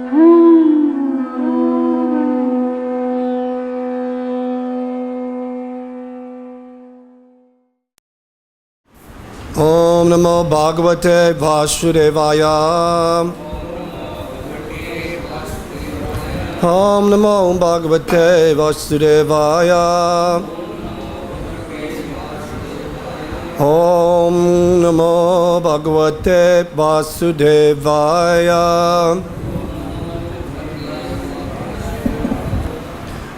Om Namo Bhagavate Vasudevaya. Om Namo Bhagavate Vasudevaya. Om Namo Bhagavate Vasudevaya.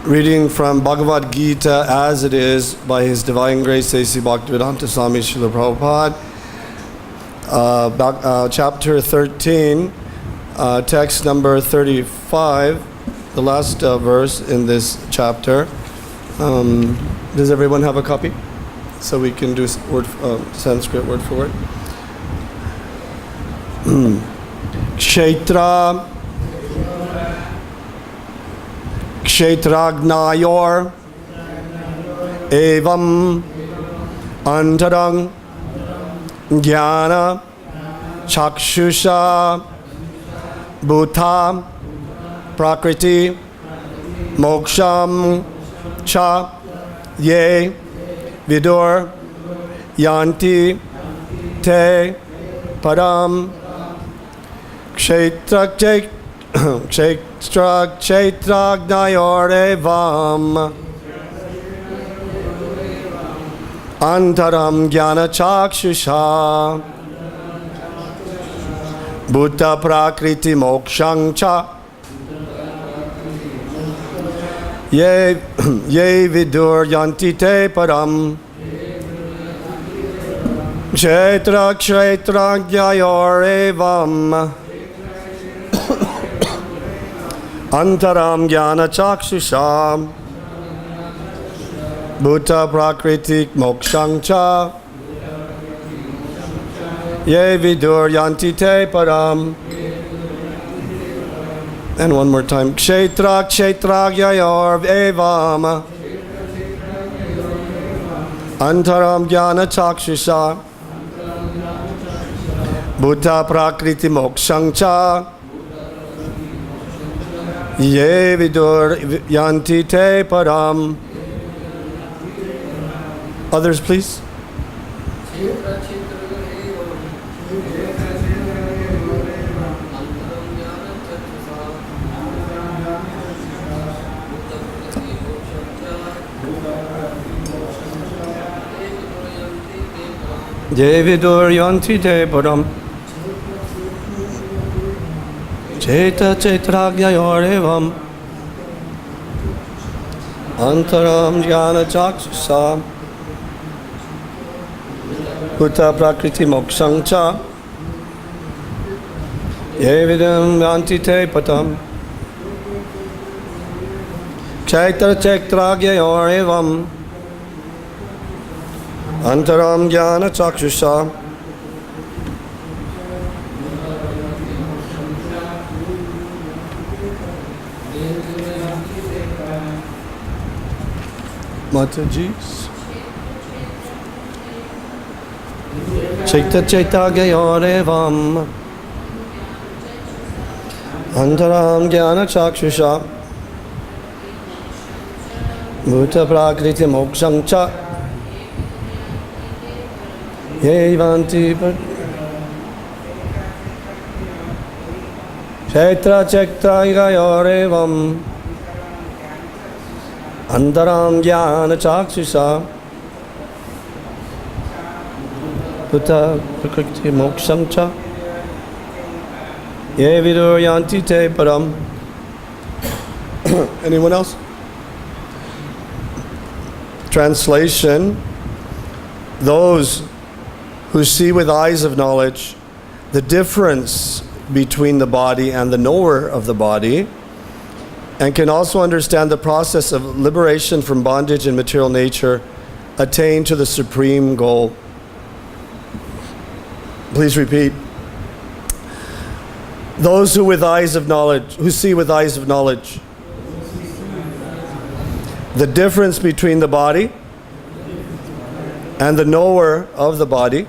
Reading from Bhagavad-Gita as it is by His Divine Grace A.C. Bhakti-Vedanta Swami Srila Prabhupada. Chapter 13, text number 35, the last verse in this chapter. Does everyone have a copy? So we can do Sanskrit word for word. Kshetra Kshetragnayor Evam Antarang Jnana Chakshusha Bhuta Prakriti Moksham Cha Ye Vidur Yanti Te Param Kshetragnayor Evam Antaram Jnana Chakshusha Bhuta Prakriti Mokshang Cha Ye Vidur Yanti Te Param Kshetragnayor Evam Antaram Jnana Chakshusha Bhuta Prakritik Mokshang Cha Ye Vidur Yanti Te Param. And one more time. Kshetragnayor Evam Antaram Jnana Chakshusha Bhuta Prakriti Mokshang Cha Ye Vidur Yanti Te Param. Others, please. Ye Vidur Yanti Te Param. Kshetragnayor Evam Antaram Jnana Chakshusha Bhuta Prakriti Mokshang Cha Ye Vidur Yanti Te Param. Kshetragnayor Evam Antaram Jnana Chakshusha Mataji's Kshetragnayor Evam Antaram Jnana Chakshusha Bhuta Prakriti Mokshang Cha Ye Vanti Kshetragnayor Evam Antaram Jnana Chakshusha Bhuta Prakriti Mokshang Cha Ye Vidur Yanti Te Param. Anyone else? Translation: those who see with eyes of knowledge the difference between the body and the knower of the body, and can also understand the process of liberation from bondage and material nature, attain to the supreme goal. Please repeat. Those who with eyes of knowledge, who see with eyes of knowledge the difference between the body and the knower of the body,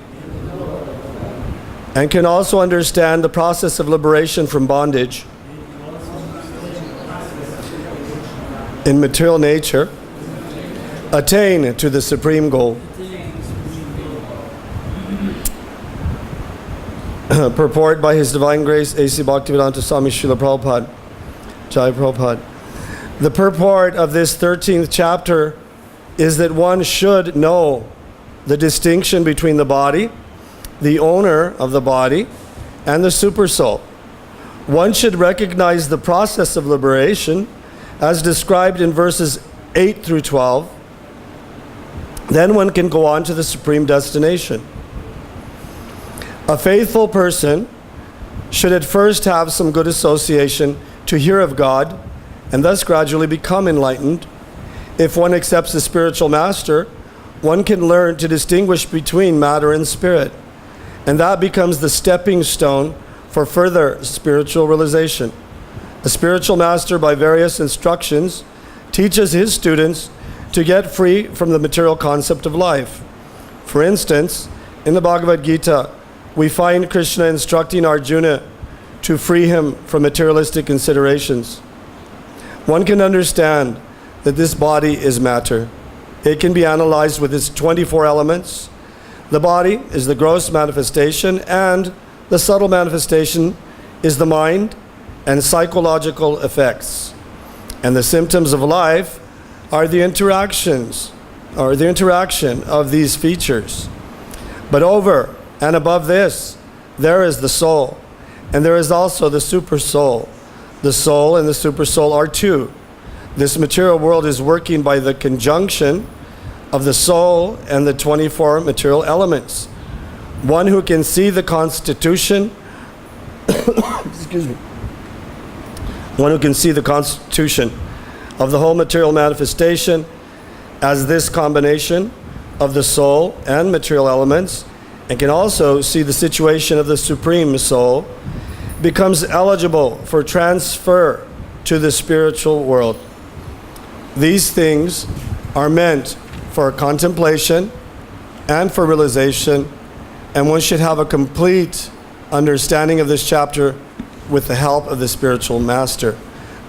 and can also understand the process of liberation from bondage in material nature attain to the supreme goal. Purport by His Divine Grace A.C. Bhakti-Vedanta Swami Srila Prabhupada. Jai Prabhupada. The purport of this 13th chapter is that one should know the distinction between the body, the owner of the body, and the supersoul. One should recognize the process of liberation as described in verses 8 through 12. Then one can go on to the supreme destination. A faithful person should at first have some good association to hear of God and thus gradually become enlightened. If one accepts a spiritual master, one can learn to distinguish between matter and spirit, and that becomes the stepping stone for further spiritual realization. A spiritual master, by various instructions, teaches his students to get free from the material concept of life. For instance, in the Bhagavad-Gita, we find Krishna instructing Arjuna to free him from materialistic considerations. One can understand that this body is matter. It can be analyzed with its 24 elements. The body is the gross manifestation, and the subtle manifestation is the mind and psychological effects. And the symptoms of life are the interactions, or the interaction of these features. But over and above this, there is the soul, and there is also the super soul. The soul and the super soul are two. This material world is working by the conjunction of the soul and the 24 material elements. One who can see the constitution, excuse me, one who can see the constitution of the whole material manifestation as this combination of the soul and material elements, and can also see the situation of the Supreme Soul, becomes eligible for transfer to the spiritual world. These things are meant for contemplation and for realization, and one should have a complete understanding of this chapter with the help of the spiritual master.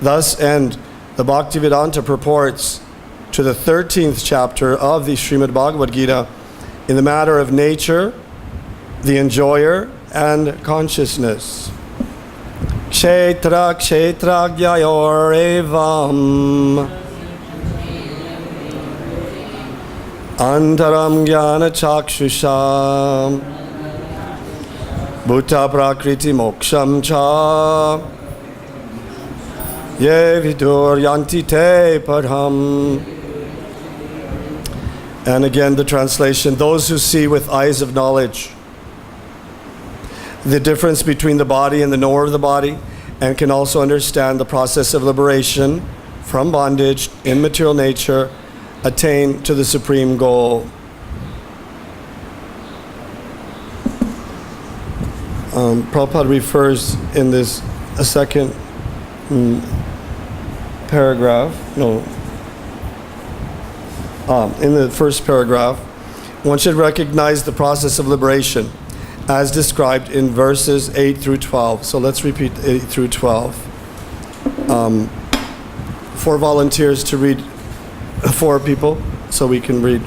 Thus end the Bhakti-Vedanta purports to the 13th chapter of the Srimad Bhagavad-Gita in the matter of nature, the enjoyer, and consciousness. Kshetra kshetragyayor evam antaram jnana chakshusha bhuta prakriti moksham cha ye vidur yanti te parham. And again the translation: those who see with eyes of knowledge the difference between the body and the knower of the body, and can also understand the process of liberation from bondage in material nature, attain to the supreme goal. Prabhupada refers in this a second paragraph, in the first paragraph, one should recognize the process of liberation as described in verses 8 through 12. So let's repeat 8 through 12. 4 volunteers to read, 4 people, so we can read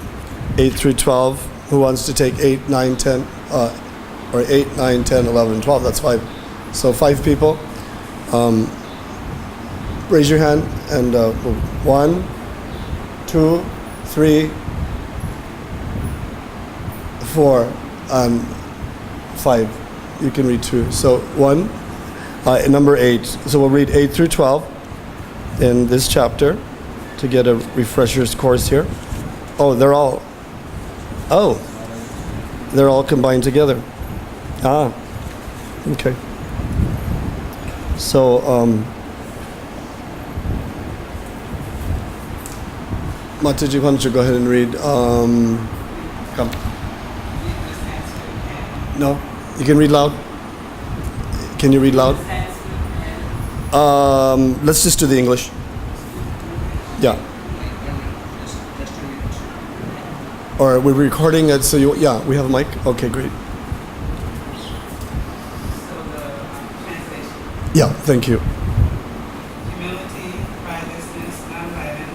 8 through 12. Who wants to take 8, 9, 10, or 8, 9, 10, 11, 12? That's 5. So 5 people. Raise your hand, and 1, 2, 3, 4, and 5. You can read 2. So 1, number 8. So we'll read 8 through 12 in this chapter to get a refresher's course here. They're all combined together. Okay. So Mataji, why don't you go ahead and read? Come. No? You can read loud? Can you read loud? Let's just do the English. Yeah. Or we're recording it, so we have a mic? Okay, great. Yeah, thank you. Humility, pridelessness, nonviolence,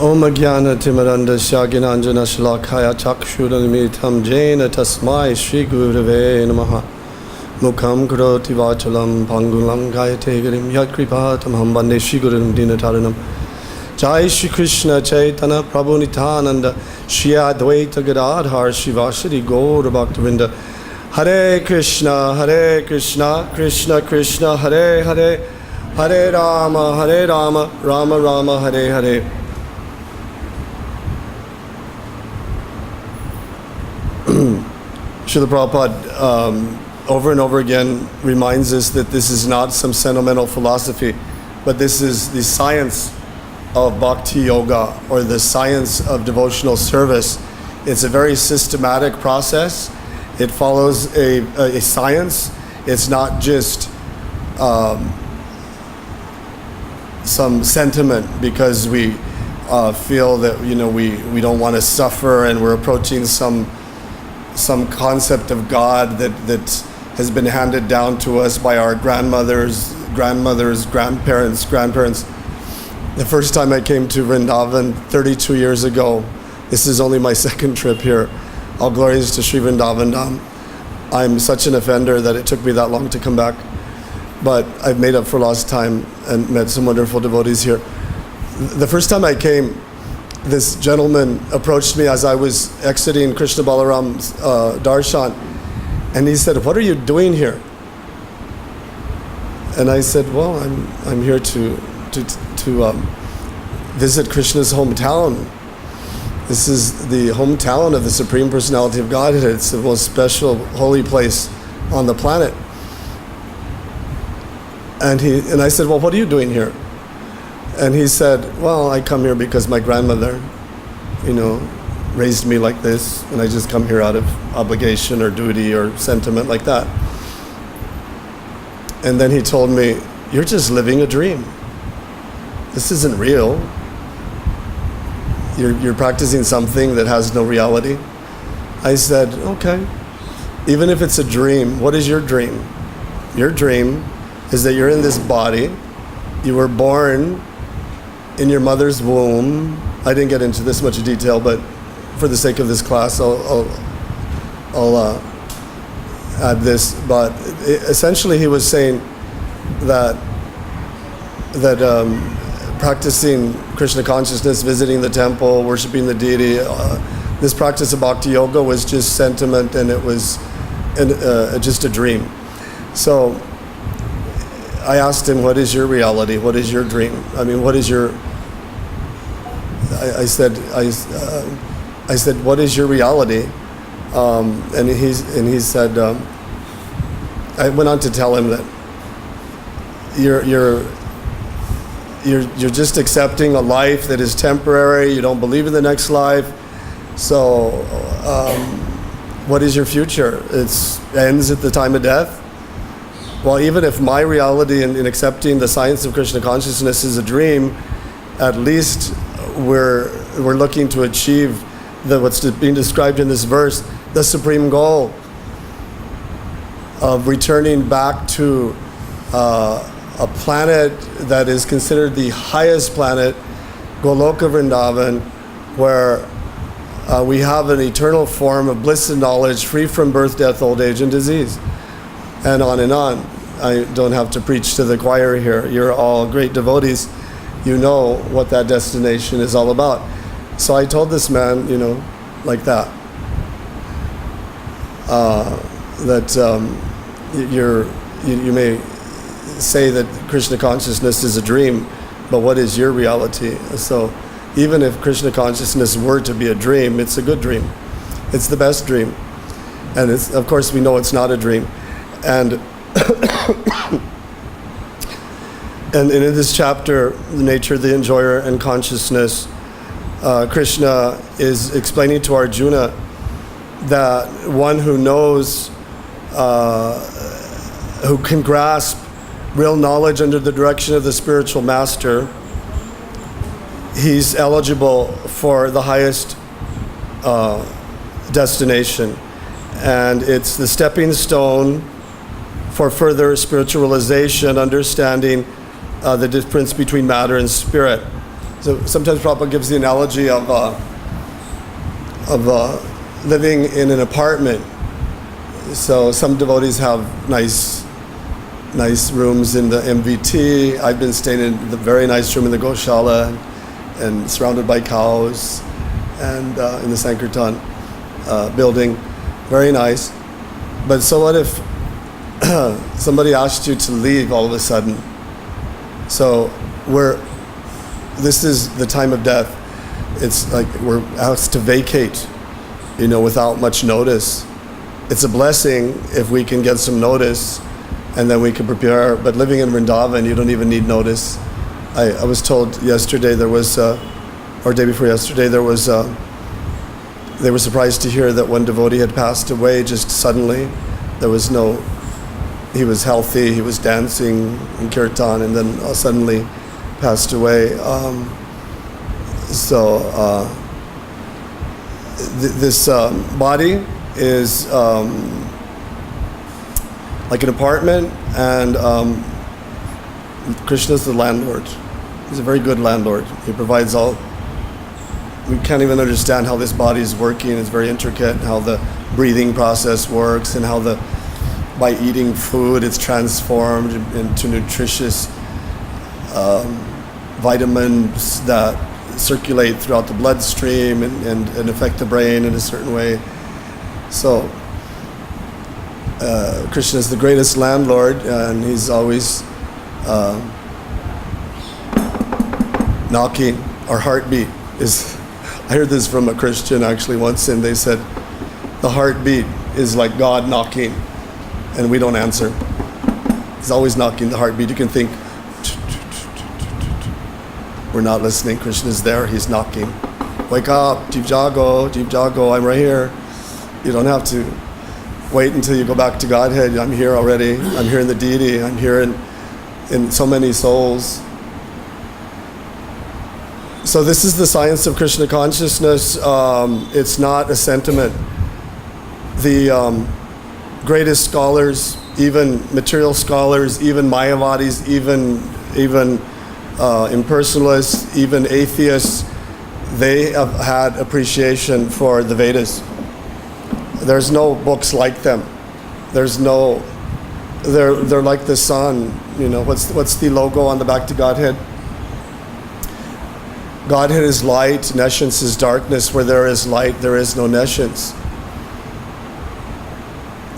Om Jnana Timirandasya Gnanjana Shalakaya Chakshurunmilitam Jena Tasmai Shri Gurave Namaha. Mukham Karoti Vachalam Pangulam Gayate Garim Yat Kripatam Hambande Shri Gurum Dinataranam. Jai Shri Krishna Chaitanya Prabhu Nityananda Shri Advaita Gadadhar Shivashri Gaur Bhaktivinoda. Hare Krishna, Krishna Krishna, Hare Hare, Hare Rama, Rama Rama, Hare Hare. Srila Prabhupada over and over again reminds us that this is not some sentimental philosophy, but this is the science of bhakti-yoga, or the science of devotional service. It's a very systematic process. It follows a science. It's not just some sentiment because we feel that we don't want to suffer and we're approaching some concept of God that has been handed down to us by our grandmothers, grandparents. The first time I came to Vrindavan 32 years ago, this is only my second trip here. All glories to Sri Vrindavan Dham. I'm such an offender that it took me that long to come back. But I've made up for lost time and met some wonderful devotees here. The first time I came, this gentleman approached me as I was exiting Krishna Balaram's darshan, and he said, "What are you doing here?" And I said, "Well, I'm here to visit Krishna's hometown. This is the hometown of the Supreme Personality of Godhead. It's the most special, holy place on the planet." And I said, "Well, what are you doing here?" And he said, "Well, I come here because my grandmother, raised me like this, and I just come here out of obligation or duty or sentiment like that." And then he told me, "You're just living a dream. This isn't real. You're practicing something that has no reality." I said, "Okay, even if it's a dream, what is your dream? Your dream is that you're in this body. You were born in your mother's womb." I didn't get into this much detail, but for the sake of this class, I'll add this. But essentially, he was saying that practicing Krishna consciousness, visiting the temple, worshiping the deity, this practice of bhakti yoga was just sentiment, and it was just a dream. So I asked him, "What is your reality? What is your dream? I mean, what is your?" I said, "What is your reality?" And he said, I went on to tell him that you're just accepting a life that is temporary. You don't believe in the next life. So, what is your future? It ends at the time of death. Well, even if my reality in accepting the science of Krishna consciousness is a dream, at least we're looking to achieve what's being described in this verse, the supreme goal of returning back to a planet that is considered the highest planet, Goloka Vrindavan, where we have an eternal form of bliss and knowledge, free from birth, death, old age, and disease. And on and on. I don't have to preach to the choir here. You're all great devotees. You know what that destination is all about. So I told this man, like that, you may say that Krishna consciousness is a dream, but what is your reality? So even if Krishna consciousness were to be a dream, it's a good dream. It's the best dream. And of course we know it's not a dream. And and in this chapter, the nature of the enjoyer and consciousness, Krishna is explaining to Arjuna that one who knows, who can grasp real knowledge under the direction of the spiritual master, he's eligible for the highest destination. And it's the stepping stone for further spiritual realization, understanding the difference between matter and spirit. So sometimes Prabhupada gives the analogy of living in an apartment. So some devotees have nice rooms in the MVT. I've been staying in the very nice room in the Goshala and surrounded by cows and in the Sankirtan building. Very nice. But so what if somebody asked you to leave all of a sudden? So this is the time of death. It's like we're asked to vacate, without much notice. It's a blessing if we can get some notice and then we can prepare. But living in Vrindavan, you don't even need notice. I was told yesterday or day before yesterday, they were surprised to hear that one devotee had passed away just suddenly. He was healthy, he was dancing in kirtan, and then suddenly passed away. This body is like an apartment, and Krishna's the landlord. He's a very good landlord. He provides all. We can't even understand how this body is working. It's very intricate, how the breathing process works, and how by eating food it's transformed into nutritious vitamins that circulate throughout the bloodstream and affect the brain in a certain way. So Krishna is the greatest landlord, and he's always knocking. Our heartbeat is, I heard this from a Christian actually once, and they said the heartbeat is like God knocking, and we don't answer. He's always knocking the heartbeat. You can think we're not listening. Krishna's there. He's knocking. Wake up, Jeev Jago, I'm right here. You don't have to wait until you go back to Godhead. I'm here already. I'm here in the deity. I'm here in so many souls. So this is the science of Krishna consciousness. It's not a sentiment. The greatest scholars, even material scholars, even Mayavadis, even impersonalists, even atheists, they have had appreciation for the Vedas. There's no books like them. They're like the sun. What's the logo on the back to Godhead? Godhead is light, nescience is darkness. Where there is light, there is no nescience.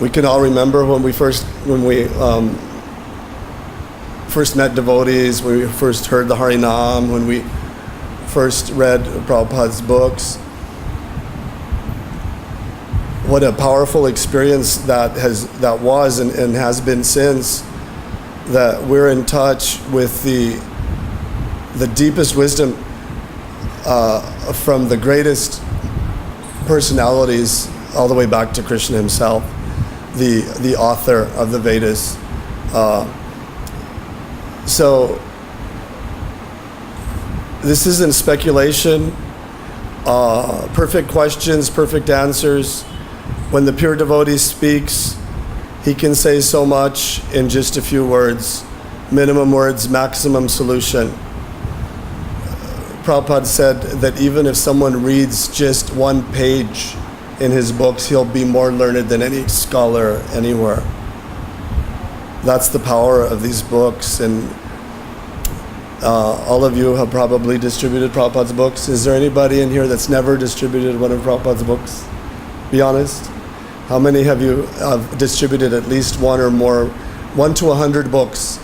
We can all remember when we first met devotees, when we first heard the Harinam, when we first read Prabhupada's books. What a powerful experience that was and has been since, that we're in touch with the deepest wisdom from the greatest personalities all the way back to Krishna himself, the author of the Vedas. So this isn't speculation, perfect questions, perfect answers. When the pure devotee speaks, he can say so much in just a few words. Minimum words, maximum solution. Prabhupada said that even if someone reads just one page in his books, he'll be more learned than any scholar anywhere. That's the power of these books, and all of you have probably distributed Prabhupada's books. Is there anybody in here that's never distributed one of Prabhupada's books? Be honest. How many have you distributed at least one or more? 1 to 100 books.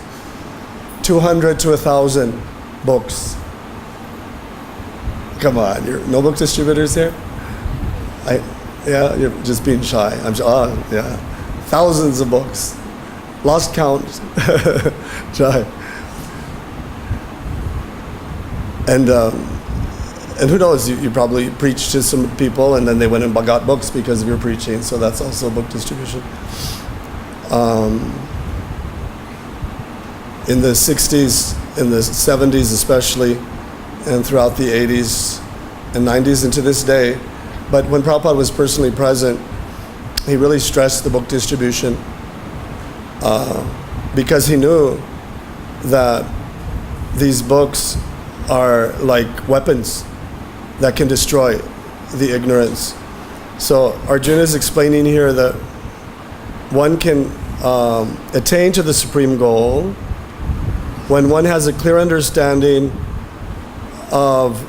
200 to 1,000 books. Come on, you're no book distributors here? Yeah, you're just being shy. Yeah. Thousands of books. Lost count. Shy. And who knows, you probably preached to some people and then they went and got books because of your preaching, so that's also book distribution. In the 60s, in the 70s especially, and throughout the 80s and 90s and to this day, but when Prabhupada was personally present, he really stressed the book distribution because he knew that these books are like weapons that can destroy the ignorance. So Arjuna is explaining here that one can attain to the supreme goal when one has a clear understanding of,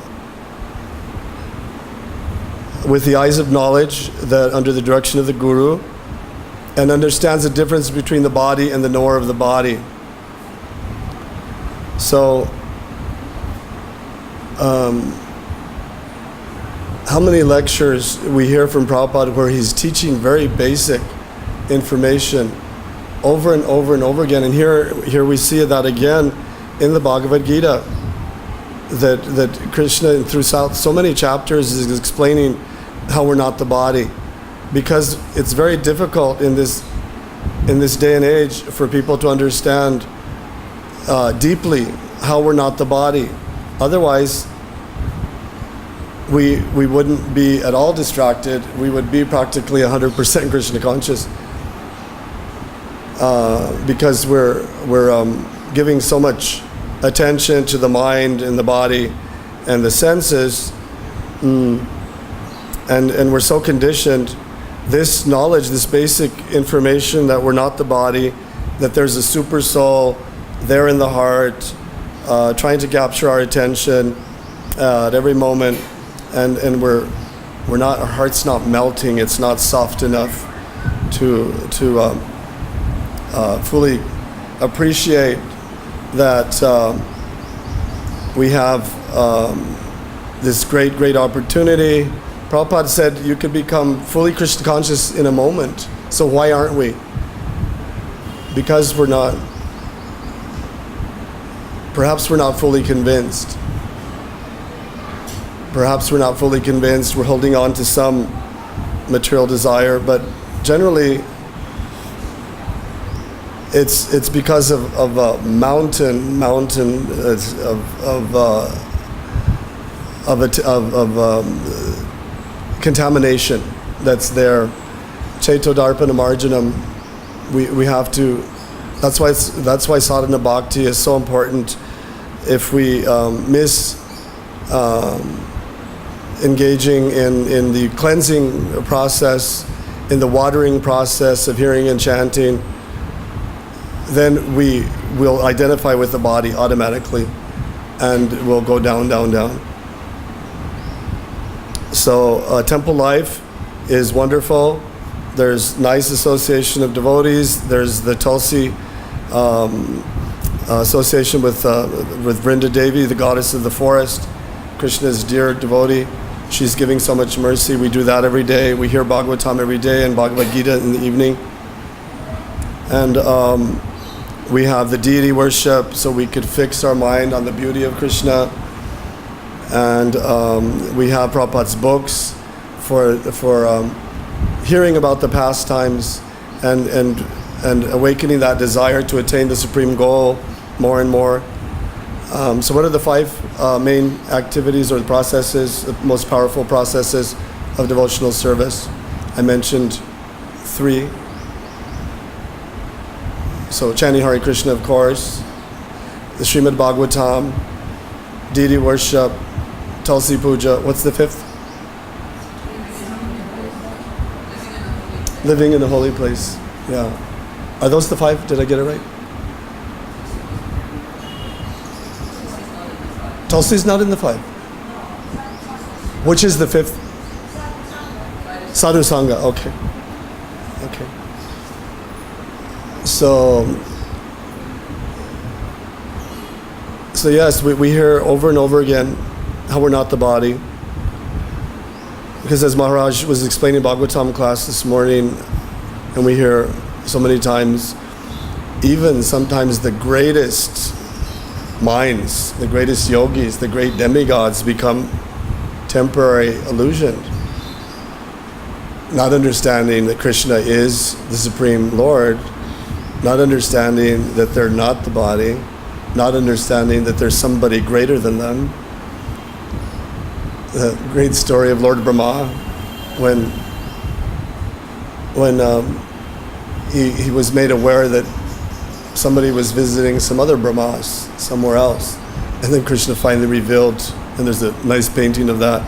with the eyes of knowledge, that under the direction of the Guru, and understands the difference between the body and the knower of the body. So, how many lectures we hear from Prabhupada where he's teaching very basic information over and over and over again, and here we see that again in the Bhagavad-Gita, that Krishna through so many chapters is explaining how we're not the body, because it's very difficult in this day and age for people to understand deeply how we're not the body. Otherwise, we wouldn't be at all distracted. We would be practically 100% Krishna conscious, because we're giving so much attention to the mind and the body and the senses, and we're so conditioned. This knowledge, this basic information that we're not the body, that there's a super soul there in the heart, trying to capture our attention at every moment, and we're not, our heart's not melting, it's not soft enough to fully appreciate that we have this great opportunity. Prabhupada said you could become fully Krishna conscious in a moment. So why aren't we? Because we're not, perhaps we're not fully convinced. Perhaps we're not fully convinced. We're holding on to some material desire, but generally it's because of a mountain of contamination that's there. Cheto darpana marjanam. We have to. That's why sadhana bhakti is so important. If we miss engaging in the cleansing process, in the watering process of hearing and chanting, then we will identify with the body automatically, and we'll go down. So temple life is wonderful. There's nice association of devotees. There's the Tulsi association with Vrinda Devi, the goddess of the forest, Krishna's dear devotee. She's giving so much mercy. We do that every day. We hear Bhagavatam every day and Bhagavad-Gita in the evening. And we have the deity worship, so we could fix our mind on the beauty of Krishna. And we have Prabhupada's books for hearing about the pastimes and awakening that desire to attain the supreme goal more and more. So what are the five main activities or the processes, the most powerful processes of devotional service? I mentioned three. So chanting Hare Krishna, of course, the Srimad Bhagavatam, deity worship, Tulsi Puja. What's the fifth? Living in the holy place. Yeah. Are those the five? Did I get it right? Tulsi's not in the five. Which is the fifth? Sadhu Sangha. Okay. So yes, we hear over and over again how we're not the body. Because as Maharaj was explaining Bhagavatam class this morning, and we hear so many times, even sometimes the greatest minds, the greatest yogis, the great demigods become temporary illusioned. Not understanding that Krishna is the Supreme Lord, not understanding that they're not the body, not understanding that there's somebody greater than them. The great story of Lord Brahma, when he was made aware that somebody was visiting some other Brahmas somewhere else, And then Krishna finally revealed, and there's a nice painting of that.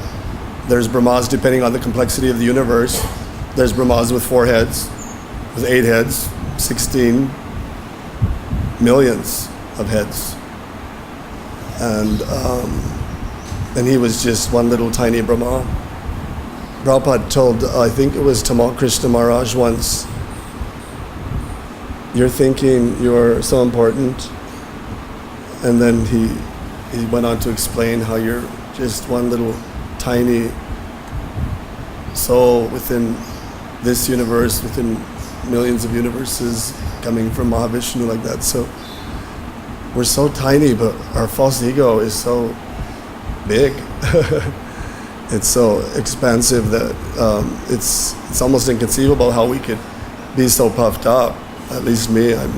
There's Brahmas, depending on the complexity of the universe. There's Brahmas with 4 heads, with 8 heads, 16 millions of heads. And he was just one little tiny Brahma. Prabhupada told, I think it was Tamal Krishna Maharaj once, you're thinking you're so important, and then he went on to explain how you're just one little tiny soul within this universe, within millions of universes, coming from Mahavishnu like that. So we're so tiny, but our false ego is so big. It's so expansive that it's almost inconceivable how we could be so puffed up. At least me, and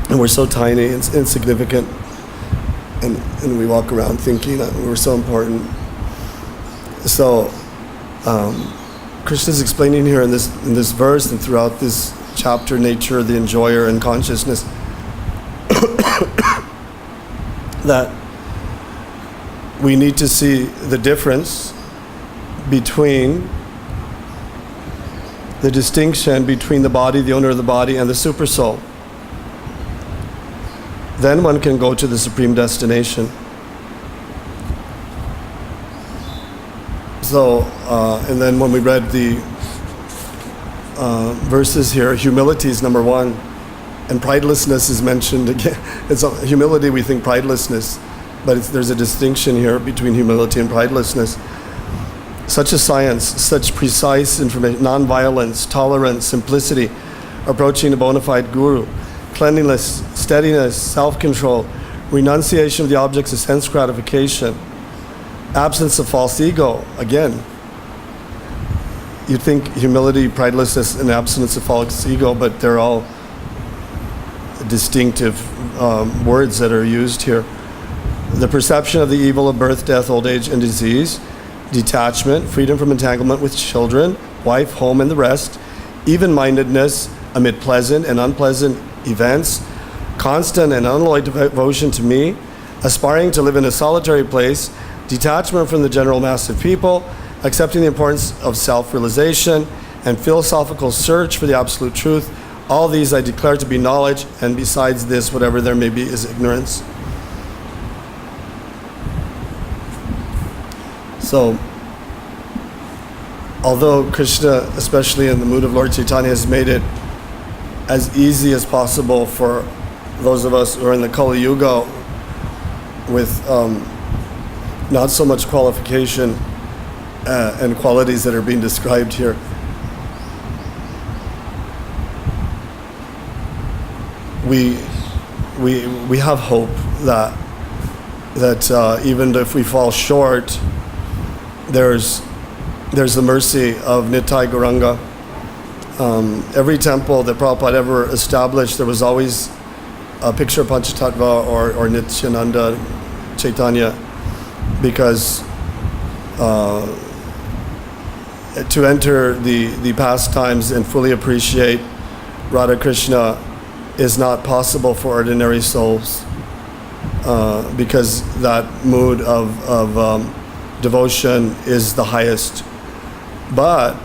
we're so tiny and insignificant, and we walk around thinking that we're so important. So Krishna's explaining here in this verse and throughout this chapter, nature, the enjoyer, and consciousness, that we need to see the difference between the distinction between the body, the owner of the body, and the super soul. Then one can go to the supreme destination. So, and then when we read the verses here, humility is number 1, and pridelessness is mentioned again. It's humility, we think pridelessness, but there's a distinction here between humility and pridelessness. Such a science, such precise information, non-violence, tolerance, simplicity, approaching a bona fide guru, cleanliness, steadiness, self-control, renunciation of the objects of sense gratification, absence of false ego. Again, you'd think humility, pridelessness, and absence of false ego, but they're all distinctive words that are used here. The perception of the evil of birth, death, old age, and disease, detachment, freedom from entanglement with children, wife, home, and the rest, even-mindedness amid pleasant and unpleasant events, constant and unalloyed devotion to me, aspiring to live in a solitary place, detachment from the general mass of people, accepting the importance of self-realization, and philosophical search for the absolute truth. All these I declare to be knowledge, and besides this, whatever there may be is ignorance. So, although Krishna, especially in the mood of Lord Chaitanya, has made it as easy as possible for those of us who are in the Kali Yuga with not so much qualification and qualities that are being described here, we have hope that even if we fall short, there's the mercy of Nitai Gauranga. Every temple that Prabhupada ever established, there was always a picture of Panchatattva or Nityananda Chaitanya, because to enter the pastimes and fully appreciate Radha Krishna is not possible for ordinary souls, because that mood of devotion is the highest. But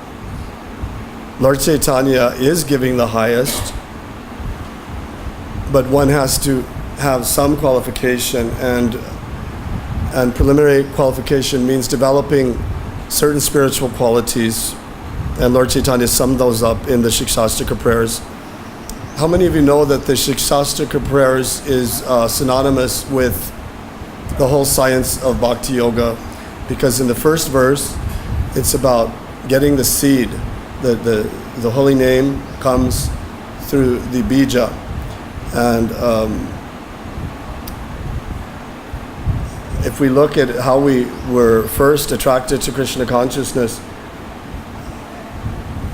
Lord Chaitanya is giving the highest, but one has to have some qualification, and preliminary qualification means developing certain spiritual qualities, and Lord Chaitanya summed those up in the Shikshastika prayers. How many of you know that the Shikshastika prayers is synonymous with the whole science of bhakti-yoga? Because in the first verse, it's about getting the seed. The holy name comes through the bija. And if we look at how we were first attracted to Krishna consciousness,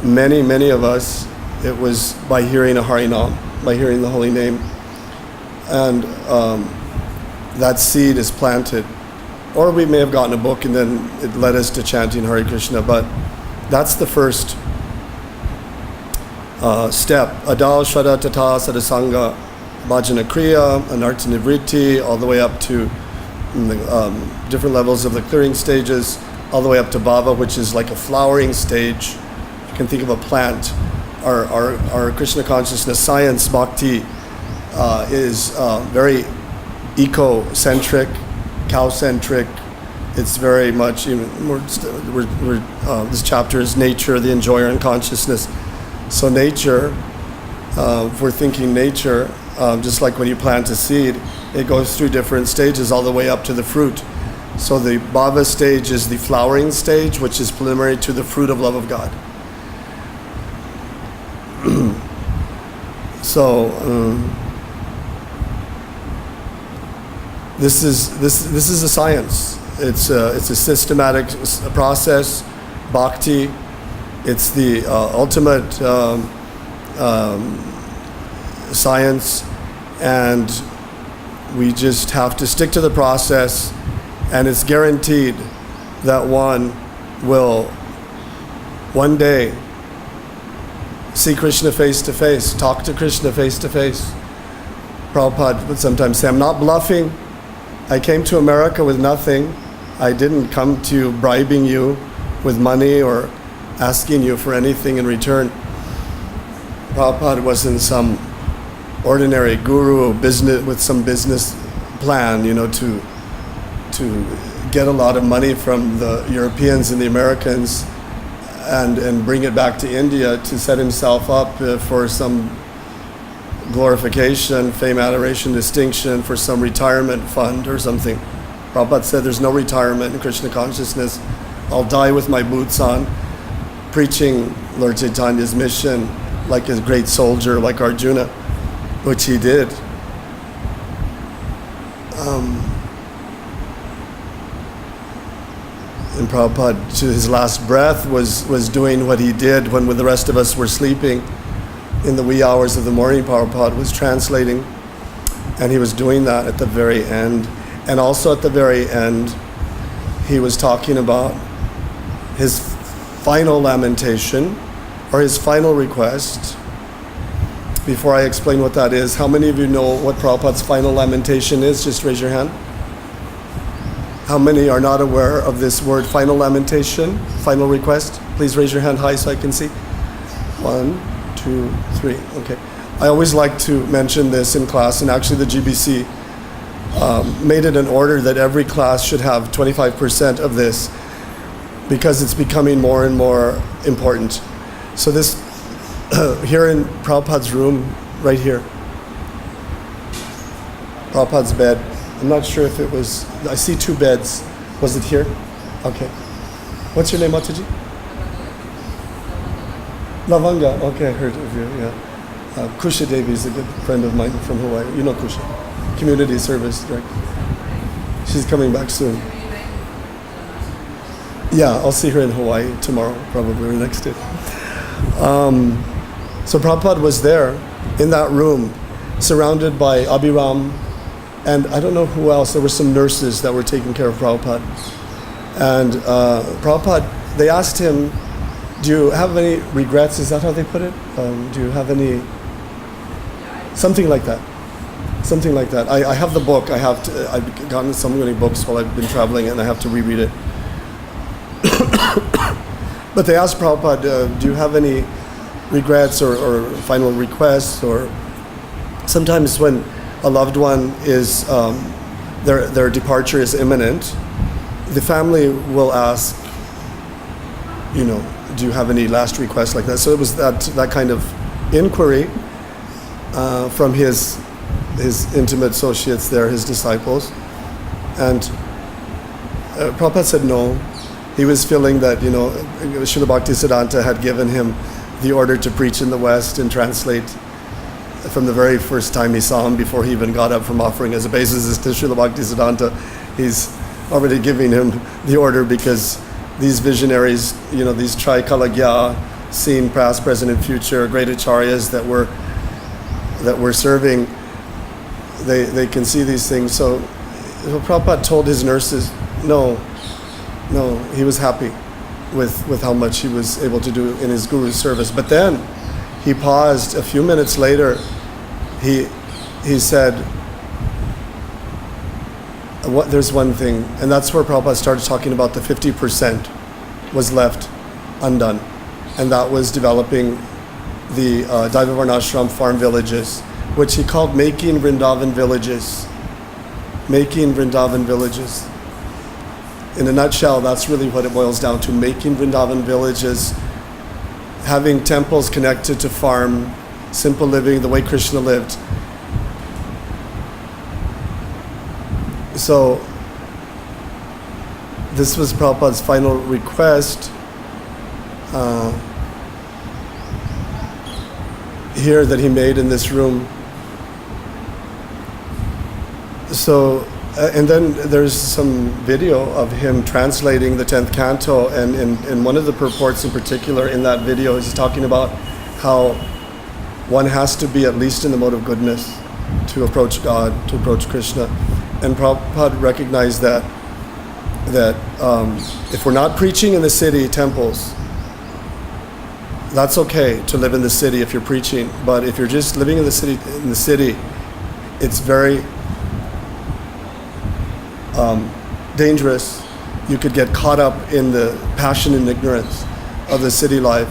many of us, it was by hearing a Harinam, by hearing the holy name. And that seed is planted. Or we may have gotten a book and then it led us to chanting Hare Krishna, but that's the first step. Adal Shraddha Tata Sadasanga Bhajana Kriya, Anartha Nivritti, all the way up to different levels of the clearing stages, all the way up to Bhava, which is like a flowering stage. You can think of a plant. Our Krishna consciousness science, bhakti, is very eco-centric, cow-centric. It's very much, this chapter is nature, the enjoyer, and consciousness. So nature, if we're thinking nature, just like when you plant a seed, it goes through different stages all the way up to the fruit. So the bhava stage is the flowering stage, which is preliminary to the fruit of love of God. So this is a science. It's a systematic process. Bhakti. It's the ultimate science, and we just have to stick to the process, and it's guaranteed that one will one day see Krishna face to face, talk to Krishna face to face. Prabhupada would sometimes say, I'm not bluffing. I came to America with nothing. I didn't come to you bribing you with money or asking you for anything in return. Prabhupada wasn't some ordinary guru business with some business plan, to get a lot of money from the Europeans and the Americans and bring it back to India to set himself up for some glorification, fame, adoration, distinction, for some retirement fund or something. Prabhupada said there's no retirement in Krishna consciousness. I'll die with my boots on, preaching Lord Chaitanya's mission like a great soldier, like Arjuna, which he did. And Prabhupada, to his last breath, was doing what he did when the rest of us were sleeping. In the wee hours of the morning, Prabhupada was translating, and he was doing that at the very end. And also at the very end, he was talking about his final lamentation, or his final request. Before I explain what that is, how many of you know what Prabhupada's final lamentation is? Just raise your hand. How many are not aware of this word, final lamentation, final request? Please raise your hand high so I can see. 1, 2, 3. Okay. I always like to mention this in class, and actually the GBC made it an order that every class should have 25% of this, because it's becoming more and more important. So this, here in Prabhupada's room, right here, Prabhupada's bed. I'm not sure if it was, I see 2 beds. Was it here? Okay. What's your name, Mataji? Lavanga. Okay, I heard of you, yeah. Kusha Devi is a good friend of mine from Hawaii. You know Kusha. Community service, right? She's coming back soon. Yeah, I'll see her in Hawaii tomorrow, probably, or next day. So Prabhupada was there in that room, surrounded by Abhiram, and I don't know who else. There were some nurses that were taking care of Prabhupada. And Prabhupada, they asked him, do you have any regrets? Is that how they put it? Do you have any, something like that. Something like that. I have the book. I've gotten so many books while I've been traveling, and I have to reread it. But they asked Prabhupada, do you have any regrets or final requests? Or sometimes when a loved one is, their departure is imminent, the family will ask, do you have any last requests like that? So it was that kind of inquiry from his intimate associates there, his disciples. And Prabhupada said no. He was feeling that, Srila Bhaktisiddhanta had given him the order to preach in the West and translate from the very first time he saw him, before he even got up from offering as a basis to Srila Bhaktisiddhanta. He's already giving him the order, because these visionaries, these Trikalagya, seen past, present, and future, great acharyas that we're serving, they can see these things. So Prabhupada told his nurses, no, he was happy with how much he was able to do in his guru's service. But then he paused. A few minutes later, he he said, there's one thing, and that's where Prabhupada started talking about the 50% was left undone, and that was developing the Deva Varnashram farm villages, which he called making Vrindavan villages. Making Vrindavan villages. In a nutshell, that's really what it boils down to, making Vrindavan villages, having temples connected to farm, simple living, the way Krishna lived. So, this was Prabhupada's final request here that he made in this room. So, and then there's some video of him translating the 10th canto, and in one of the purports in particular in that video, he's talking about how one has to be at least in the mode of goodness to approach God, to approach Krishna. And Prabhupada recognized that if we're not preaching in the city temples, that's okay to live in the city if you're preaching. But if you're just living in the city, it's very dangerous. You could get caught up in the passion and ignorance of the city life.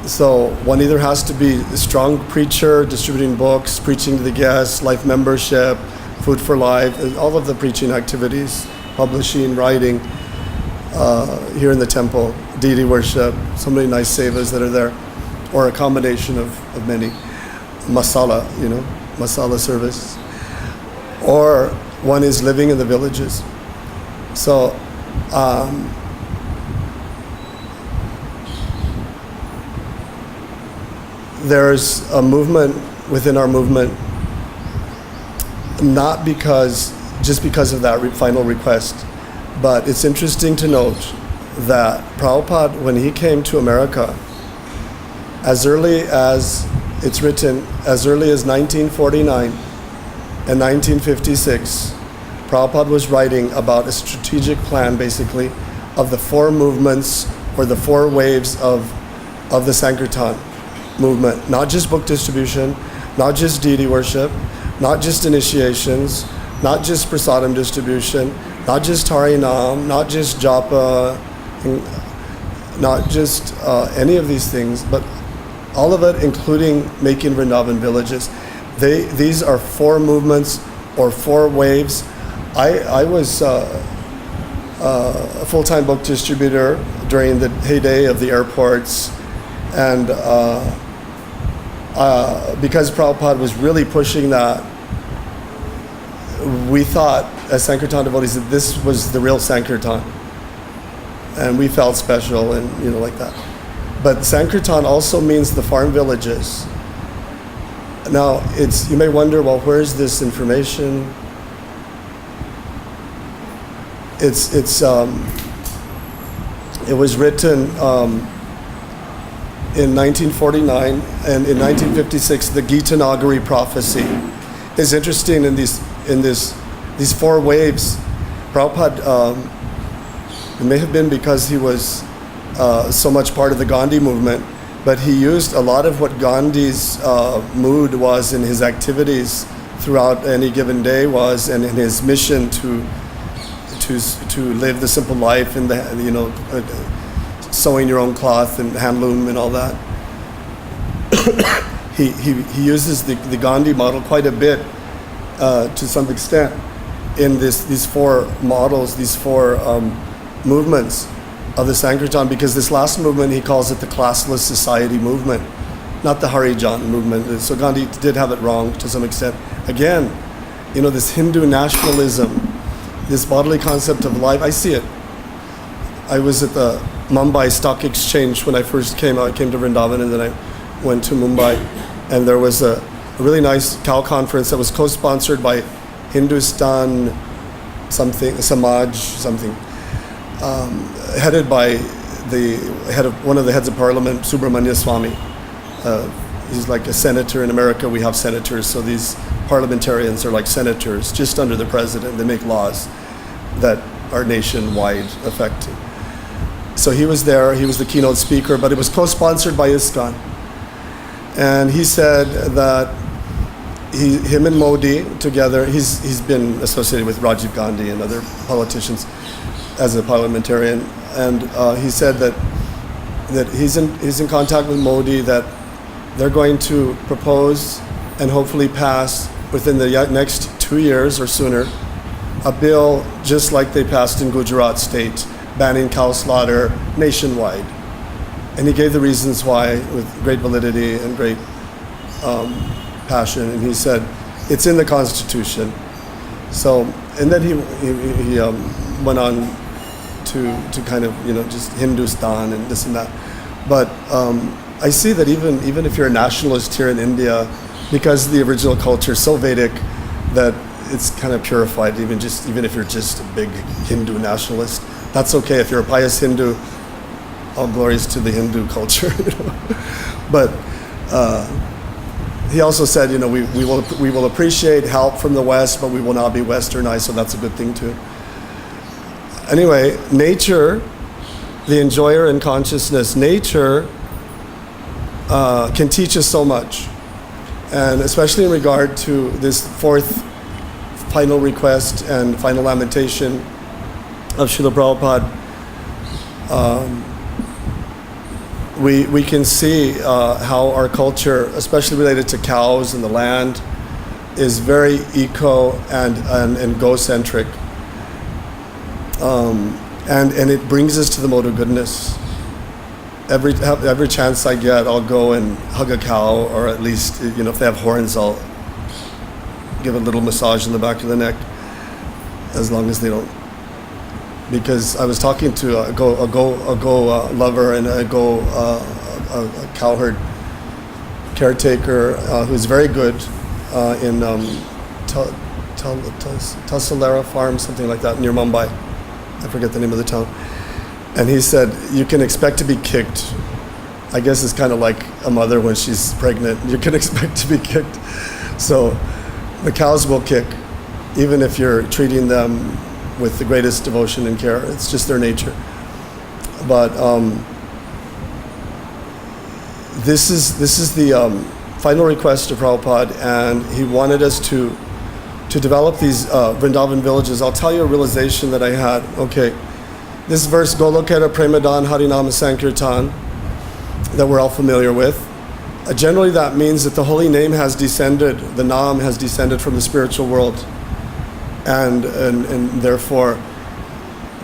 So one either has to be a strong preacher, distributing books, preaching to the guests, life membership, food for life, and all of the preaching activities, publishing, writing, here in the temple, deity worship, so many nice sevas that are there, or a combination of many, masala, masala service, or one is living in the villages. So there's a movement within our movement, not just because of that final request, but it's interesting to note that Prabhupada, when he came to America, as early as, it's written, as early as 1949 and 1956, Prabhupada was writing about a strategic plan, basically, of the four movements or the four waves of the Sankirtan movement. Not just book distribution, not just deity worship, not just initiations, not just prasadam distribution, not just Harinam, not just japa, not just any of these things, but all of it, including making Vrindavan villages. These are four movements or four waves. I was a full-time book distributor during the heyday of the airports, and because Prabhupada was really pushing that, we thought as Sankirtan devotees that this was the real Sankirtan, and we felt special and like that. But Sankirtan also means the farm villages. Now you may wonder, well, where's this information? It was written in 1949, and in 1956 the Gita Nagari prophecy is interesting. In these four waves, Prabhupada, it may have been because he was so much part of the Gandhi movement, but he used a lot of what Gandhi's mood was in his activities throughout any given day was, and in his mission to live the simple life and sewing your own cloth and handloom and all that. he uses the Gandhi model quite a bit to some extent in these four models, these four movements of the Sankirtan, because this last movement he calls it the classless society movement, not the Harijan movement. So Gandhi did have it wrong to some extent. Again, this Hindu nationalism, this bodily concept of life, I see it. I was at the Mumbai Stock Exchange when I first came out. I came to Vrindavan and then I went to Mumbai, and there was a really nice cow conference that was co-sponsored by Hindustan Samaj something, headed by one of the heads of parliament, Subramanya Swamy. He's like a senator. In America we have senators, so these parliamentarians are like senators just under the president. They make laws that are nationwide effective. So he was there, he was the keynote speaker, but it was co-sponsored by ISKCON. And he said that him and Modi together, he's been associated with Rajiv Gandhi and other politicians as a parliamentarian, and he said that he's in contact with Modi, that they're going to propose and hopefully pass within the next 2 years or sooner a bill just like they passed in Gujarat state, banning cow slaughter nationwide. And he gave the reasons why with great validity and great passion, and he said it's in the Constitution. So, and then he went on to kind of, just Hindustan and this and that. But I see that even if you're a nationalist here in India, because the original culture is so Vedic that it's kind of purified, even if you're just a big Hindu nationalist, that's okay. If you're a pious Hindu, all glories to the Hindu culture. But he also said, we will appreciate help from the West, but we will not be westernized, so that's a good thing too. Anyway, nature, the enjoyer in consciousness, nature can teach us so much. And especially in regard to this fourth final request and final lamentation of Srila Prabhupada, we can see how our culture, especially related to cows and the land, is very eco and go-centric. And it brings us to the mode of goodness. Every chance I get, I'll go and hug a cow, or at least, if they have horns, I'll give a little massage in the back of the neck, as long as they don't. Because I was talking to a go lover and a cowherd caretaker who's very good in Tasalera Farm, something like that, near Mumbai. I forget the name of the town. And he said, you can expect to be kicked. I guess it's kind of like a mother when she's pregnant. You can expect to be kicked. So the cows will kick, even if you're treating them with the greatest devotion and care. It's just their nature. But this is the final request of Prabhupada, and he wanted us to develop these Vrindavan villages. I'll tell you a realization that I had. Okay, this verse, Golokera Premadan Harinama Sankirtan, that we're all familiar with. Generally that means that the holy name has descended, the Nam has descended from the spiritual world. And therefore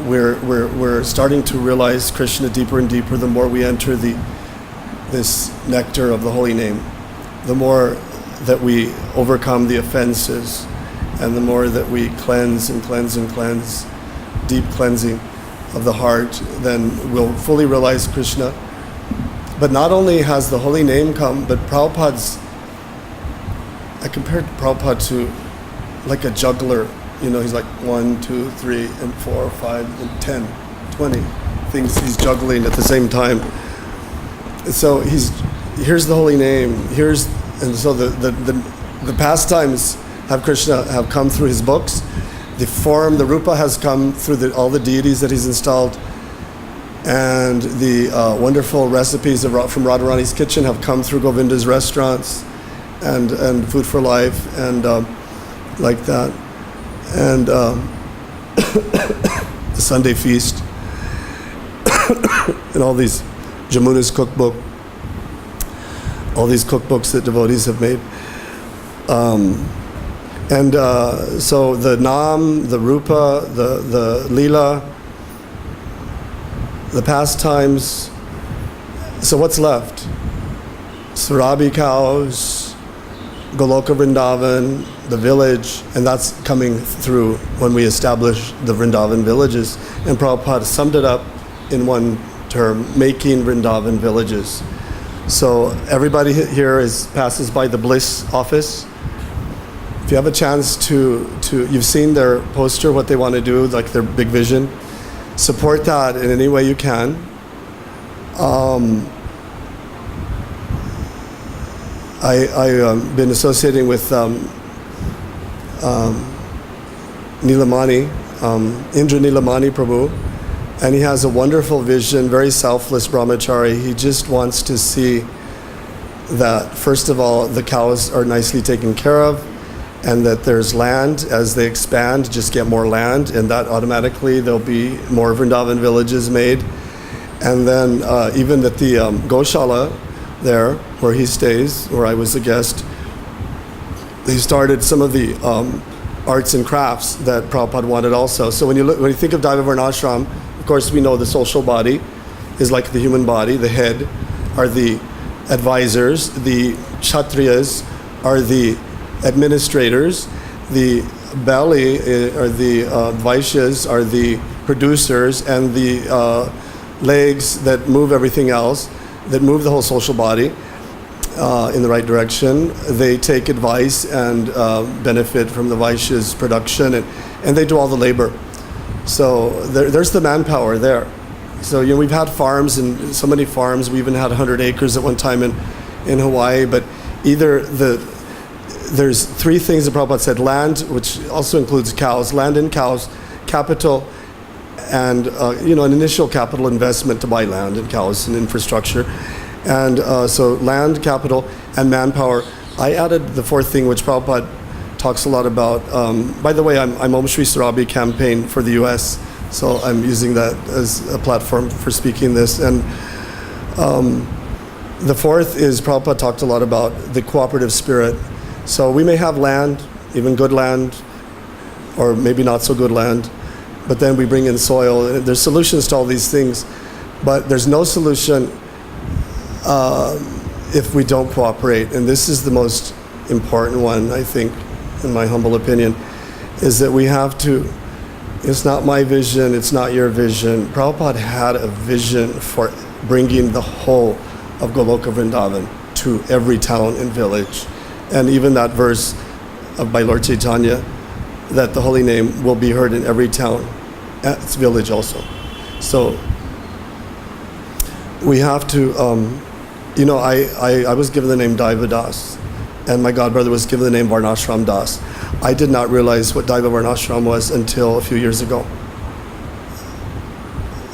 we're starting to realize Krishna deeper and deeper the more we enter this nectar of the holy name, the more that we overcome the offenses, and the more that we cleanse and cleanse and cleanse, deep cleansing of the heart, then we'll fully realize Krishna. But not only has the holy name come, but I compared Prabhupada to like a juggler. He's like 1, 2, 3, and 4, 5, and 10, 20 things he's juggling at the same time. So here's the holy name. And so the pastimes have Krishna have come through his books. The form, the rupa, has come through all the deities that he's installed, and the wonderful recipes from Radharani's kitchen have come through Govinda's restaurants, and Food for Life, and like that. And the Sunday feast, and all these Jamuna's cookbook, all these cookbooks that devotees have made. So the Nam, the Rupa, the Leela, the pastimes. So what's left? Surabi cows, Goloka Vrindavan, the village, and that's coming through when we establish the Vrindavan villages. And Prabhupada summed it up in one term, making Vrindavan villages. So everybody here passes by the Bliss office. If you have a chance you've seen their poster, what they want to do, like their big vision, support that in any way you can. I've been associating with Nilamani, Indra Nilamani Prabhu, and he has a wonderful vision, very selfless brahmachari. He just wants to see that first of all, the cows are nicely taken care of, and that there's land as they expand, just get more land, and that automatically there'll be more Vrindavan villages made. And then even at the Goshala there, where he stays, where I was a guest, they started some of the arts and crafts that Prabhupada wanted also. So when you think of Deva Varnashram, of course we know the social body is like the human body. The head are the advisors, the Kshatriyas are the administrators, the belly are the Vaishyas are the producers, and the legs that move everything else, that move the whole social body in the right direction. They take advice and benefit from the Vaishya's production, and they do all the labor. So there's the manpower there. So we've had farms, and so many farms. We even had 100 acres at one time in Hawaii. But there's three things that Prabhupada said: land, which also includes cows, land and cows, capital, and an initial capital investment to buy land and cows and infrastructure. And so land, capital, and manpower. I added the fourth thing, which Prabhupada talks a lot about. By the way, I'm Om Shri Sarabi campaign for the U.S., so I'm using that as a platform for speaking this. And the fourth is Prabhupada talked a lot about the cooperative spirit. So we may have land, even good land, or maybe not so good land, but then we bring in soil. There's solutions to all these things, but there's no solution if we don't cooperate. And this is the most important one, I think, in my humble opinion, is that we have to, it's not my vision, it's not your vision. Prabhupada had a vision for bringing the whole of Goloka Vrindavan to every town and village. And even that verse by Lord Chaitanya, that the holy name will be heard in every town, its village also. So we have to, I was given the name Daiva Das, and my godbrother was given the name Varnashram Das. I did not realize what Daiva Varnashram was until a few years ago.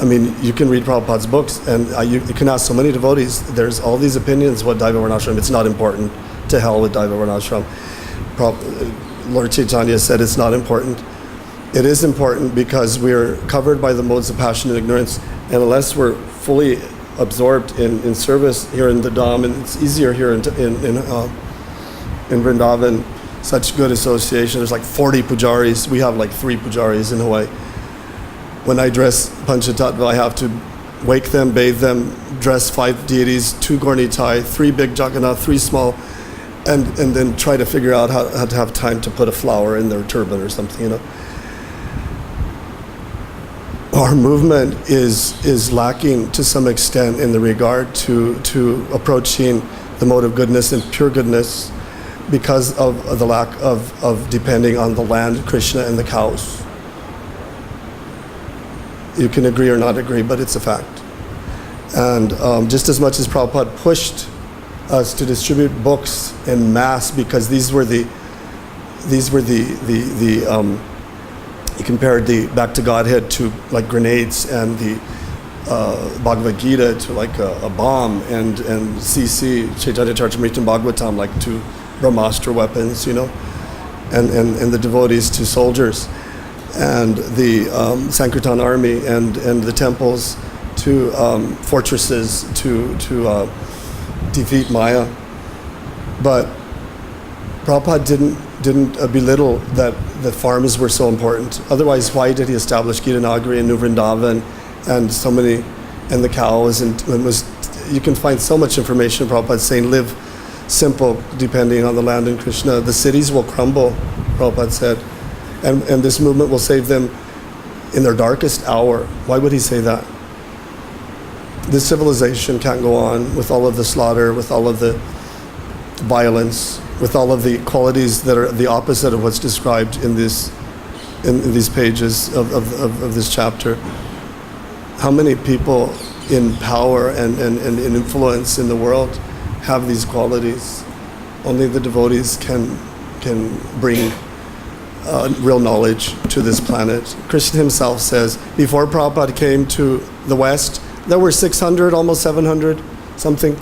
I mean, you can read Prabhupada's books, and you can ask so many devotees. There's all these opinions what Daiva Varnashram. It's not important. To hell with Daiva Varnashram. Lord Chaitanya said it's not important. It is important because we're covered by the modes of passion and ignorance, and unless we're fully absorbed in service here in the Dham, and it's easier here in Vrindavan, such good association. There's like 40 pujaris. We have like 3 pujaris in Hawaii. When I dress Panchatattva, I have to wake them, bathe them, dress 5 deities, 2 Gornitai, 3 big Jagannath, 3 small, and then try to figure out how to have time to put a flower in their turban or something, Our movement is lacking to some extent in the regard to approaching the mode of goodness and pure goodness because of the lack of depending on the land, Krishna, and the cows. You can agree or not agree, but it's a fact. And just as much as Prabhupada pushed us to distribute books en masse, because these were the he compared the Back to Godhead to like grenades, and the Bhagavad-Gita to like a bomb, and CC, Chaitanya Charitamrita Bhagavatam, like to Brahmastra weapons, and the devotees to soldiers, and the Sankirtan army and the temples to fortresses to defeat Maya. But Prabhupada didn't belittle that the farms were so important. Otherwise, why did he establish Gita Nagari and New Vrindavan and so many, and the cows, and you can find so much information. Prabhupada saying live simple depending on the land in Krishna. The cities will crumble, Prabhupada said, and this movement will save them in their darkest hour. Why would he say that? This civilization can't go on with all of the slaughter, with all of the violence, with all of the qualities that are the opposite of what's described in these pages of this chapter. How many people in power and in influence in the world have these qualities? Only the devotees can bring real knowledge to this planet. Krishna himself says, before Prabhupada came to the West, there were 600, almost 700 something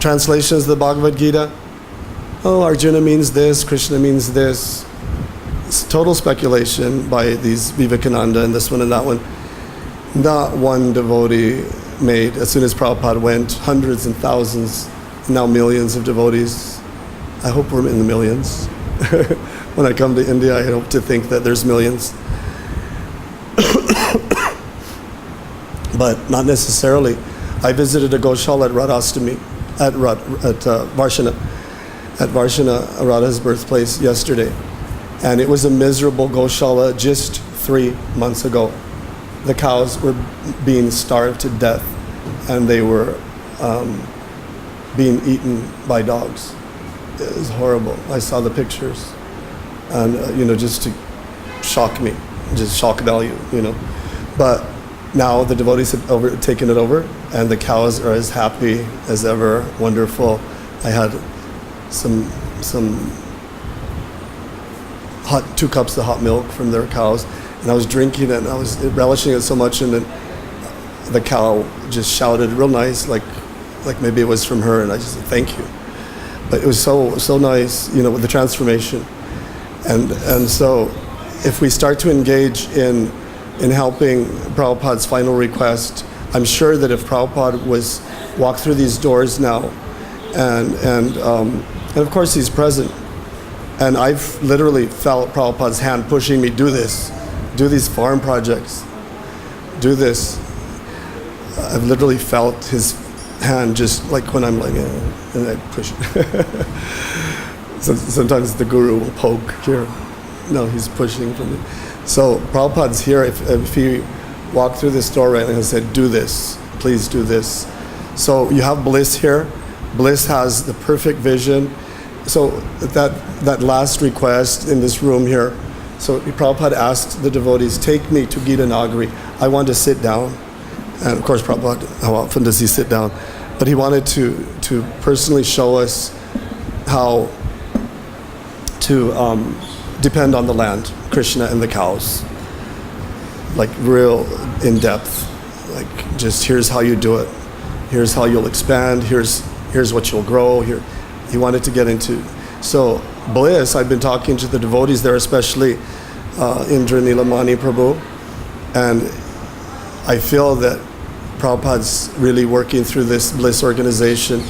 translations of the Bhagavad-Gita. Oh, Arjuna means this, Krishna means this. It's total speculation by these Vivekananda and this one and that one. Not one devotee made, as soon as Prabhupada went, hundreds and thousands, now millions of devotees. I hope we're in the millions. When I come to India, I hope to think that there's millions. But not necessarily. I visited a Goshala at Radhastami, at Varshana, Radha's birthplace yesterday. And it was a miserable Goshala just 3 months ago. The cows were being starved to death, and they were being eaten by dogs. It was horrible. I saw the pictures, and just to shock me, just shock value, But now the devotees have taken it over, and the cows are as happy as ever. Wonderful. I had some 2 cups of hot milk from their cows, and I was drinking it, and I was relishing it so much, and then the cow just shouted real nice, like maybe it was from her, and I just said, thank you. But it was so nice, with the transformation. And so if we start to engage in helping Prabhupada's final request, I'm sure that if Prabhupada walked through these doors now, and of course he's present, and I've literally felt Prabhupada's hand pushing me, do these farm projects, do this. I've literally felt his hand just like when I'm like, and I push it. So sometimes the guru will poke here. No, he's pushing from me. So Prabhupada's here. If he walked through this door right now and said, do this, please do this. So you have Bliss here. Bliss has the perfect vision. So that last request in this room here, so Prabhupada asked the devotees, take me to Gita Nagari. I want to sit down. And of course, Prabhupada, how often does he sit down? But he wanted to personally show us how to depend on the land, Krishna and the cows. Like real in depth. Like just here's how you do it. Here's how you'll expand. Here's what you'll grow. Here, he wanted to get into. So Bliss, I've been talking to the devotees there, especially Indra Nilamani Prabhu, and I feel that Prabhupada's really working through this Bliss organization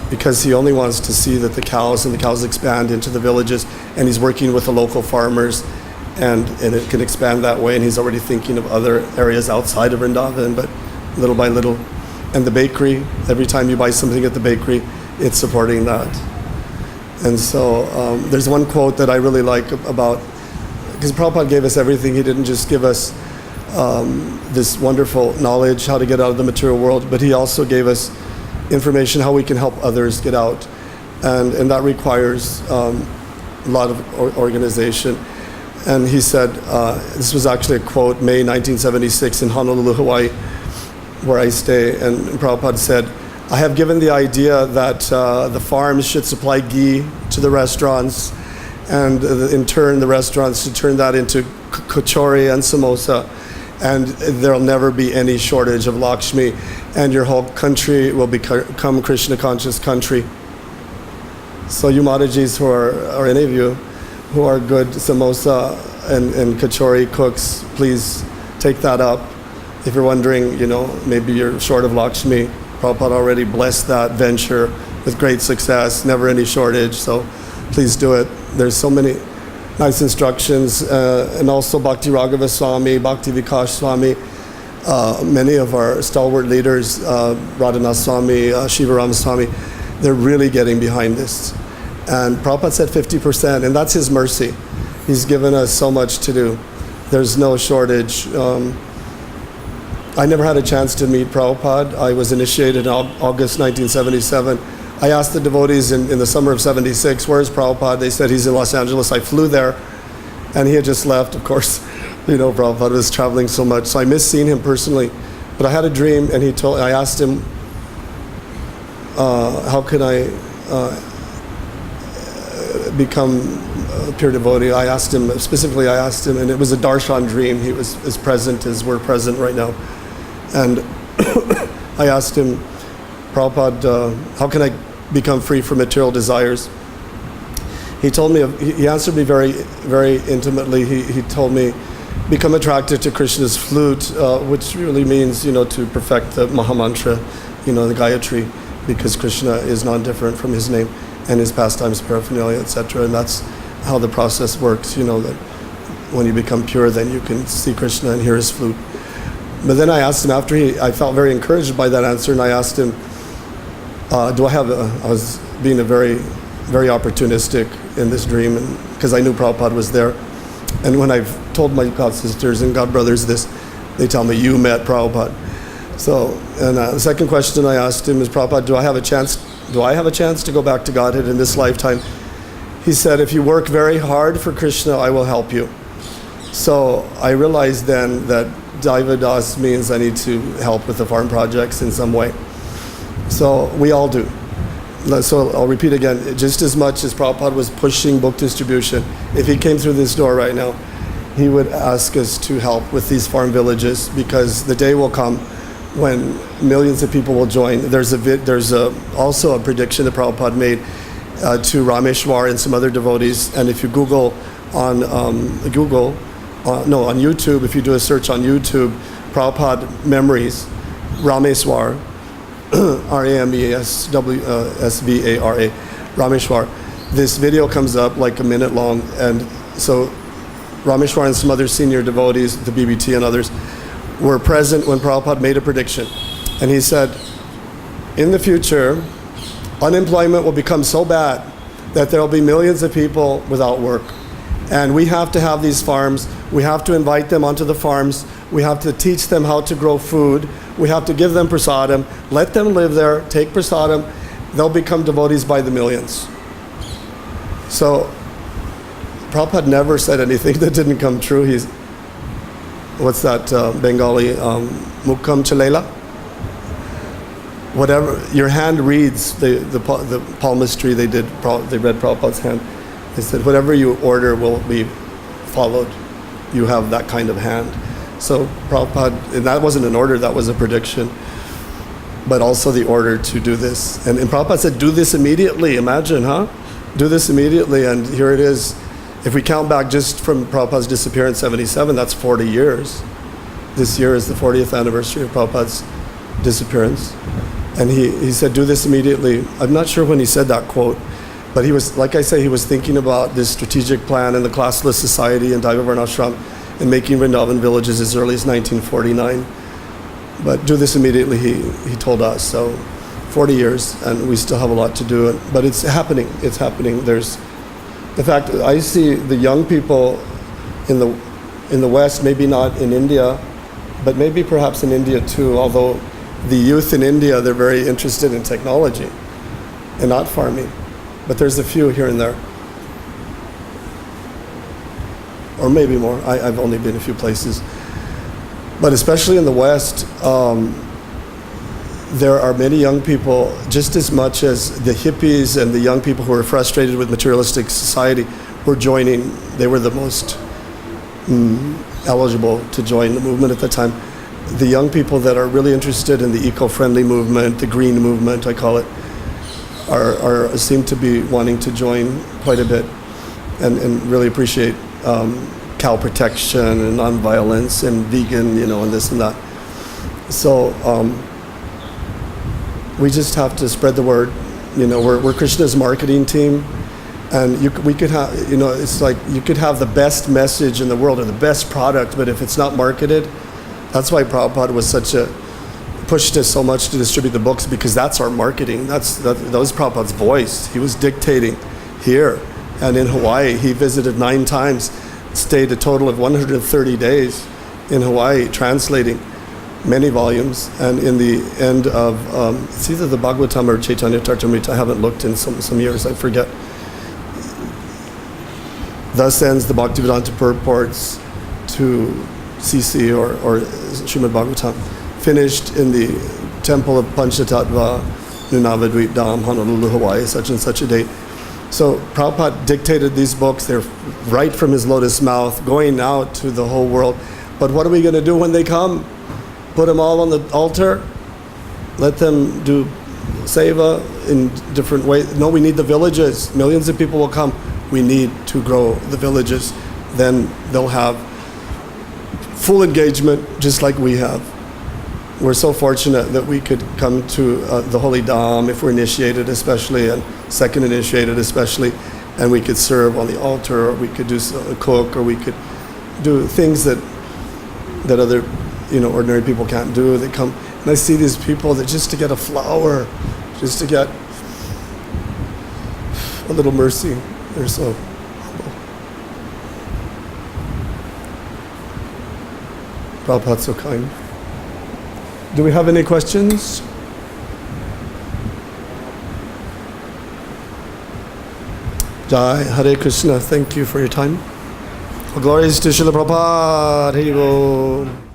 because he only wants to see that the cows expand into the villages, and he's working with the local farmers, and it can expand that way, and he's already thinking of other areas outside of Vrindavan, but little by little. And the bakery, every time you buy something at the bakery, it's supporting that. And so there's one quote that I really like about, because Prabhupada gave us everything. He didn't just give us this wonderful knowledge, how to get out of the material world, but he also gave us information how we can help others get out. And that requires a lot of organization. And he said, this was actually a quote, May 1976 in Honolulu, Hawaii, where I stay, and Prabhupada said, I have given the idea that the farms should supply ghee to the restaurants, and in turn the restaurants should turn that into kachori and samosa, and there'll never be any shortage of Lakshmi, and your whole country will become Krishna conscious country. So you Madhajis or any of you who are good samosa and kachori cooks, please take that up. If you're wondering, maybe you're short of Lakshmi, Prabhupada already blessed that venture with great success, never any shortage, so please do it. There's so many nice instructions, and also Bhakti Raghava Swami, Bhakti Vikash Swami, many of our stalwart leaders, Radhanath Swami, Shivaram Swami, they're really getting behind this. And Prabhupada said 50%, and that's his mercy. He's given us so much to do. There's no shortage. I never had a chance to meet Prabhupada. I was initiated in August 1977. I asked the devotees in the summer of 76, where's Prabhupada? They said he's in Los Angeles. I flew there, and he had just left, of course. Prabhupada was traveling so much, so I missed seeing him personally. But I had a dream, and I asked him, how can I become a pure devotee? I asked him, and it was a darshan dream. He was as present as we're present right now. And I asked him, Prabhupada, how can I become free from material desires. He told me, he answered me very, very intimately. He told me, become attracted to Krishna's flute, which really means, to perfect the Mahamantra, the Gayatri, because Krishna is non-different from his name and his pastimes, paraphernalia, etc. And that's how the process works, that when you become pure, then you can see Krishna and hear his flute. But then I asked him I felt very encouraged by that answer, and I asked him, I was being very, very opportunistic in this dream, because I knew Prabhupada was there. And when I've told my God sisters and God brothers this, they tell me, you met Prabhupada. So, and the second question I asked him is, Prabhupada, do I have a chance to go back to Godhead in this lifetime? He said, if you work very hard for Krishna, I will help you. So I realized then that Deva Das means I need to help with the farm projects in some way. So we all do. So I'll repeat again, just as much as Prabhupada was pushing book distribution, if he came through this door right now, he would ask us to help with these farm villages, because the day will come when millions of people will join. There's also a prediction that Prabhupada made to Rameshwar and some other devotees, and if you Google on YouTube, if you do a search on YouTube, Prabhupada Memories, Rameswar, Ramesvara, Rameshwar. This video comes up like a minute long, and so Rameshwar and some other senior devotees, the BBT and others, were present when Prabhupada made a prediction. And he said, in the future, unemployment will become so bad that there will be millions of people without work. And we have to have these farms. We have to invite them onto the farms. We have to teach them how to grow food. We have to give them prasadam, let them live there, take prasadam. They'll become devotees by the millions. So Prabhupada never said anything that didn't come true. What's that Bengali, Mukham Chalela? Whatever, your hand reads, the palmistry they read Prabhupada's hand. They said, whatever you order will be followed. You have that kind of hand. So Prabhupada, and that wasn't an order, that was a prediction, but also the order to do this. And Prabhupada said, do this immediately. Imagine, huh? Do this immediately, and here it is. If we count back just from Prabhupada's disappearance, 77, that's 40 years. This year is the 40th anniversary of Prabhupada's disappearance. And he said, do this immediately. I'm not sure when he said that quote, but he was, like I say, he was thinking about this strategic plan and the classless society and Deva Varnashram and making Vrindavan villages as early as 1949. But do this immediately, he told us. So 40 years, and we still have a lot to do. But it's happening. It's happening. In fact, I see the young people in the West, maybe not in India, but maybe perhaps in India too, although the youth in India, they're very interested in technology and not farming. But there's a few here and there. Or maybe more. I've only been a few places. But especially in the West, there are many young people, just as much as the hippies and the young people who are frustrated with materialistic society were joining. They were the most eligible to join the movement at the time. The young people that are really interested in the eco-friendly movement, the green movement, I call it, seem to be wanting to join quite a bit and really appreciate cow protection and non-violence and vegan, and this and that. So we just have to spread the word. We're Krishna's marketing team, and we could have, it's like you could have the best message in the world or the best product, but if it's not marketed, that's why Prabhupada was pushed us so much to distribute the books, because that's our marketing. That was Prabhupada's voice. He was dictating here and in Hawaii. He visited 9 times, stayed a total of 130 days in Hawaii, translating many volumes. And in the end of, it's either the Bhagavatam or Chaitanya Charitamrita, I haven't looked in some years, I forget. Thus ends the Bhakti-Vedanta purports to CC or Srimad Bhagavatam, finished in the temple of Panchatattva, Nunavadweep Dham, Honolulu, Hawaii, such and such a date. So Prabhupada dictated these books. They're right from his lotus mouth, going out to the whole world. But what are we going to do when they come? Put them all on the altar? Let them do seva in different ways. No, we need the villages. Millions of people will come. We need to grow the villages. Then they'll have full engagement just like we have. We're so fortunate that we could come to the Holy Dham if we're initiated especially, and second initiated especially, and we could serve on the altar, or we could do cook, or we could do things that other, ordinary people can't do. They come, and I see these people that just to get a flower, just to get a little mercy, they're so humble. Prabhupada's so kind. Do we have any questions? Jai Hare Krishna. Thank you for your time. Glories to Srila Prabhupada. Here you go.